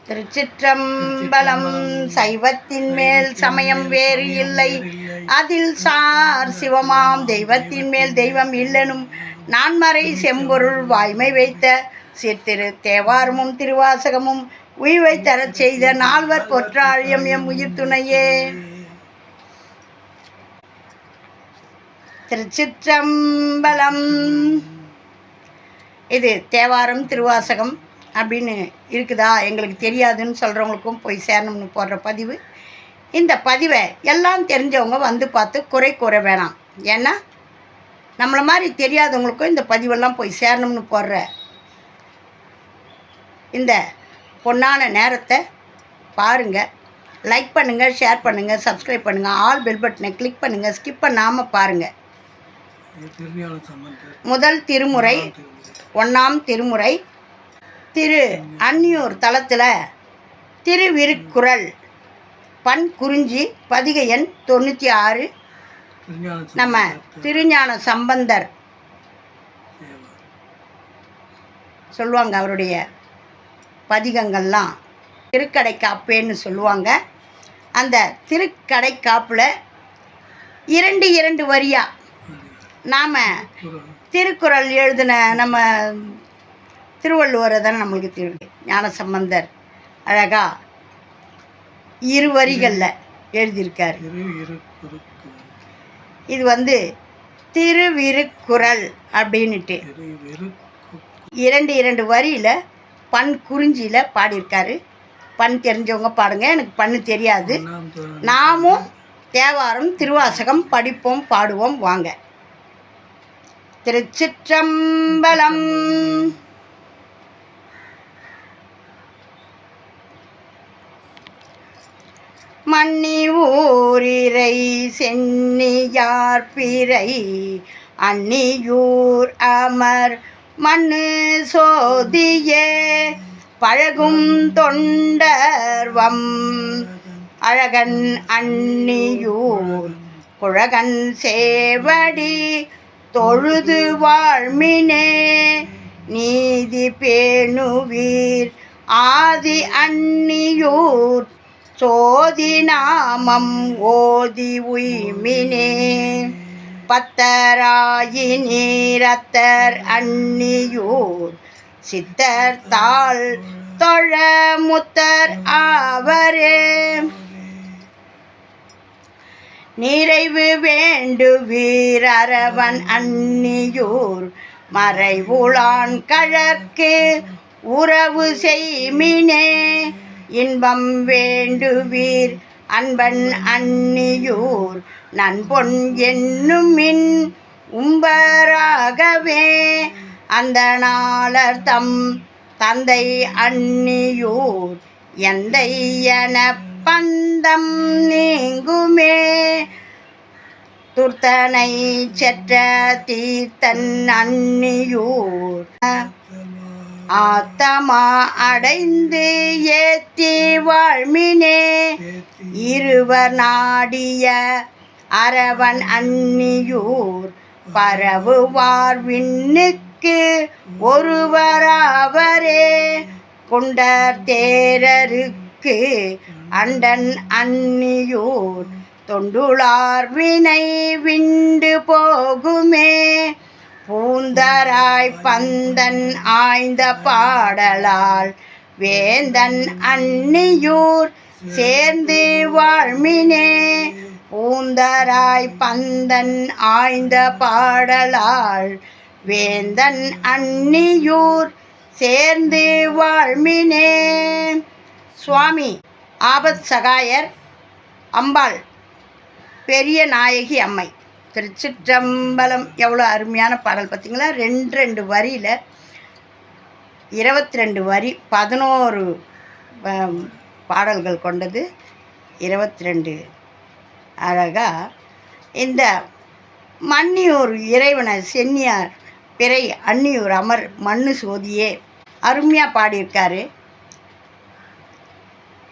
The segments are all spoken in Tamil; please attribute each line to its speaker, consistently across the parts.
Speaker 1: திருச்சிற்றம்பலம். சைவத்தின் மேல் சமயம் வேறு இல்லை, அதில் சார் சிவமாம் தெய்வத்தின் மேல் தெய்வம் இல்லெனும் நான்மறை செம்பொருள் வாய்மை வைத்த சீர்திரு தேவாரமும் திருவாசகமும் உய்வை தரச் செய்த நால்வர் பொற்றாழியம் எம் உயிர் துணையே. திருச்சிற்றம்பலம். இது தேவாரம் திருவாசகம் அப்படின்னு இருக்குதா, எங்களுக்கு தெரியாதுன்னு சொல்கிறவங்களுக்கும் போய் சேரணும்னு போடுற பதிவு. இந்த பதிவை எல்லாம் தெரிஞ்சவங்க வந்து பார்த்து குறை கூற வேணாம். ஏன்னா நம்மளை மாதிரி தெரியாதவங்களுக்கும் இந்த பதிவெல்லாம் போய் சேரணும்னு போடுற இந்த பொன்னான நேரத்தை பாருங்கள். லைக் பண்ணுங்கள், ஷேர் பண்ணுங்கள், சப்ஸ்கிரைப் பண்ணுங்கள், ஆல் பெல் பட்டனை கிளிக் பண்ணுங்கள், ஸ்கிப் பண்ணாமல் பாருங்கள். முதல் திருமுறை 1ஆம் திருமுறை திரு அன்னியூர் தலத்தில் திருவிருக்குறள் பண் குறிஞ்சி பதிகை எண் 96. நம்ம திருஞான சம்பந்தர் சொல்லுவாங்க, அவருடைய பதிகங்கள்லாம் திருக்கடைக்காப்பேன்னு சொல்லுவாங்க. அந்த திருக்கடைக்காப்பில் 2 வரியாக நாம் திருக்குறள் எழுதின நம்ம திருவள்ளுவரை தானே நம்மளுக்கு ஞானசம்பந்தர் அழகாக 2 வரிகளில் எழுதியிருக்கார். இது வந்து திருவிருக்குறள் அப்படின்ட்டு 2 வரியில் பண் குறிஞ்சியில் பாடியிருக்காரு. பண் தெரிஞ்சவங்க பாடுங்க, எனக்கு பண்ணு தெரியாது. நாமும் தேவாரம் திருவாசகம் படிப்போம், பாடுவோம், வாங்க. திருச்சிற்றம்பலம். மன்னி ஊரிரை சென்னியார் பிறை அன்னியூர் அமர் மண்ணு சோதியே பழகும் தொண்டர்வம் அழகன் அன்னியூர் குழகன் சேவடி தொழுது வாழ்மினே நீதி பேணுவீர் ஆதி அன்னியூர் சோதி நாமம் ஓதி உய்மினே பத்தராயினீரத்தர் அன்னியூர் சித்தர் தாள் தொழ முத்தர் ஆவரே நிறைவு வேண்டுவீர் அரவன் அன்னியூர் மறைவுளான் கழற்கு உறவு செய்மினே இன்பம் வேண்டுவீர் அன்பன் அன்னியூர் நன்பொன் என்னுமின் உம்பராகவே அந்த நாளர் தம் தந்தை அன்னியூர் எந்தை என பந்தம் நீங்குமே துர்த்தனை செற்ற தீர்த்தன் அன்னியூர் ஆத்தமா அடைந்து ஏத்தி வாழ்மினே இருவர் நாடிய அரவன் அன்னியூர் பரவுவார் விண்ணுக்கு ஒருவராவரே குண்டர் தேரருக்கு அண்டன் அன்னியூர் தொண்டுளார் வினை விண்டு போகுமே பூந்தராய் பந்தன் ஆய்ந்த பாடலால் வேந்தன் அன்னியூர் சேர்ந்து வாழ்மினே பூந்தராய் பந்தன் ஆய்ந்த பாடலால் வேந்தன் அன்னியூர் சேர்ந்து வாழ்மினே. சுவாமி ஆபத் சகாயர் அம்பாள் பெரிய நாயகி அம்மை. திருச்சிற்றம்பலம். எவ்வளோ அருமையான பாடல் பார்த்தீங்களா. 2 வரியில் 22 வரி 11 பாடல்கள் கொண்டது. 22 அழகாக இந்த மன்னியூர் இறைவனை சென்னியார் பிறை அன்னியூர் அமர் மண்ணு சோதியே அருமையாக பாடியிருக்காரு.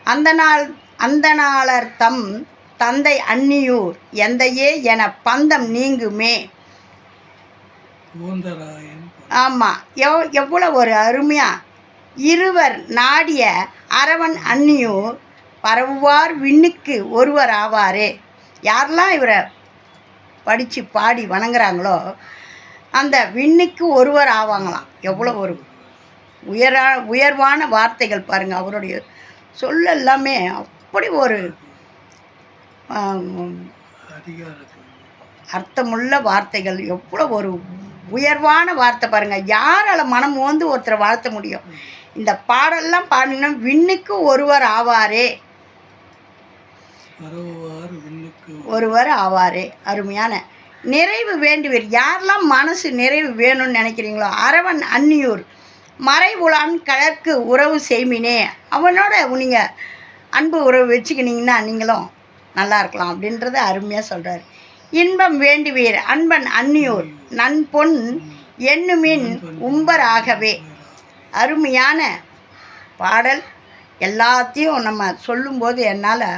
Speaker 1: அந்த நாளர் தம் தந்தை அன்னியூர் எந்தையே என பந்தம் நீங்குமே. ஆமாம், எவ்வளோ ஒரு அருமையாக இருவர் நாடிய அரவன் அந்நியூர் பரவுவார் விண்ணுக்கு ஒருவர் ஆவாரே. யாரெல்லாம் இவரை படித்து பாடி வணங்குறாங்களோ அந்த விண்ணுக்கு ஒருவர் ஆவாங்களாம். எவ்வளோ ஒரு உயர்வான வார்த்தைகள் பாருங்கள். அவருடைய சொல்ல எல்லாமே அப்படி ஒரு அர்த்தமுள்ள வார்த்தைகள். எவ்வளோ ஒரு உயர்வான வார்த்தை பாருங்கள். யாரால் மனம் வந்து ஒருத்தரை வாழ்த்த முடியும்? இந்த பாடல்லாம் பாடினா விண்ணுக்கு ஒருவர் ஆவாரே, ஒருவர் ஆவாரே. அருமையான நிறைவு வேண்டுவீர். யாரெல்லாம் மனசு நிறைவு வேணும்னு நினைக்கிறீங்களோ அரவன் அந்நியூர் மறைவுளான் கழற்கு உறவு செய்மினே. அவனோட நீங்கள் அன்பு உறவு வச்சுக்கினீங்கன்னா நீங்களும் நல்லா இருக்கலாம் அப்படின்றத அருமையாக சொல்கிறார். இன்பம் வேண்டுவீர் அன்பன் அந்நியூர் நன்பொன் எண்ணுமின் உம்பர் ஆகவே. அருமையான பாடல். எல்லாத்தையும் நம்ம சொல்லும்போது என்னால்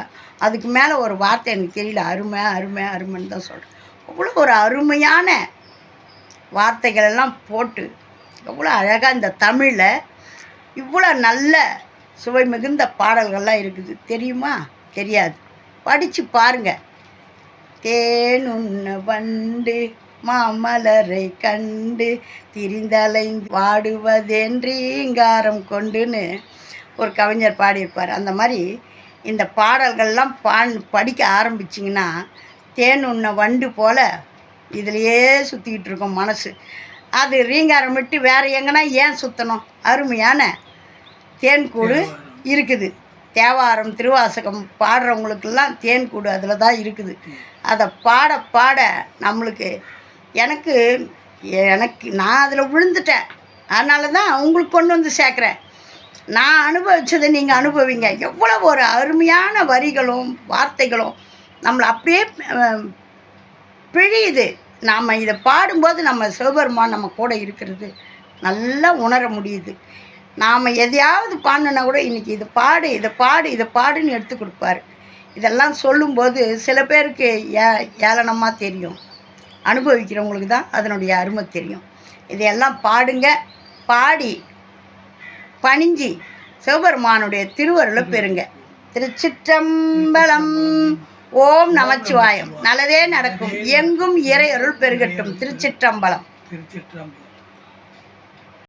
Speaker 1: அதுக்கு மேலே ஒரு வார்த்தை எனக்கு தெரியல. அருமை அருமை அருமைன்னு தான் சொல்கிறேன். அவ்வளோ ஒரு அருமையான வார்த்தைகள் எல்லாம் போட்டு எவ்வளோ அழகாக இந்த தமிழில் இவ்வளோ நல்ல சுவை மிகுந்த பாடல்கள்லாம் இருக்குது. தெரியுமா? தெரியாது. படித்து பாருங்கள். தேனுண்ண வண்டு மாமலரை கண்டு திரிந்தலைந்து வாடுவதென்றீங்காரம் கொண்டுன்னு ஒரு கவிஞர் பாடியிருப்பார். அந்த மாதிரி இந்த பாடல்கள்லாம் படிக்க ஆரம்பிச்சிங்கன்னா தேன் உண்ண வண்டு போல் இதிலையே சுற்றிக்கிட்டு இருக்கோம் மனசு. அது ரீங்காரம் விட்டு வேறு எங்கன்னா ஏன் சுற்றணும்? அருமையான தேன்கூடு இருக்குது. தேவாரம் திருவாசகம் பாடுறவங்களுக்கெல்லாம் தேன்கூடு அதில் தான் இருக்குது. அதை பாட பாட நம்மளுக்கு எனக்கு நான் அதில் விழுந்துட்டேன். அதனால தான் உங்களுக்கு கொண்டு வந்து சேர்க்குறேன். நான் அனுபவித்ததை நீங்கள் அனுபவிங்க. எவ்வளோ ஒரு அருமையான வரிகளும் வார்த்தைகளும் நம்மளை அப்படியே பிழியுது. நாம் இதை பாடும்போது நம்ம சிவபெருமான் நம்ம கூட இருக்கிறது நல்லா உணர முடியுது. நாம் எதையாவது பாடினா கூட இன்றைக்கி இதை பாடு இதை பாடு இதை பாடுன்னு எடுத்து கொடுப்பாரு. இதெல்லாம் சொல்லும்போது சில பேருக்கு ஏளனமாக தெரியும். அனுபவிக்கிறவங்களுக்கு தான் அதனுடைய அருமை தெரியும். இதையெல்லாம் பாடுங்க. பாடி பணிஞ்சி சிவபெருமானுடைய திருவருளை பெறுங்க. திருச்சிற்றம்பலம். ஓம் நமச்சிவாயம். நல்லதே நடக்கும். எங்கும் இறை அருள் பெருகட்டும். திருச்சிற்றம்பலம்.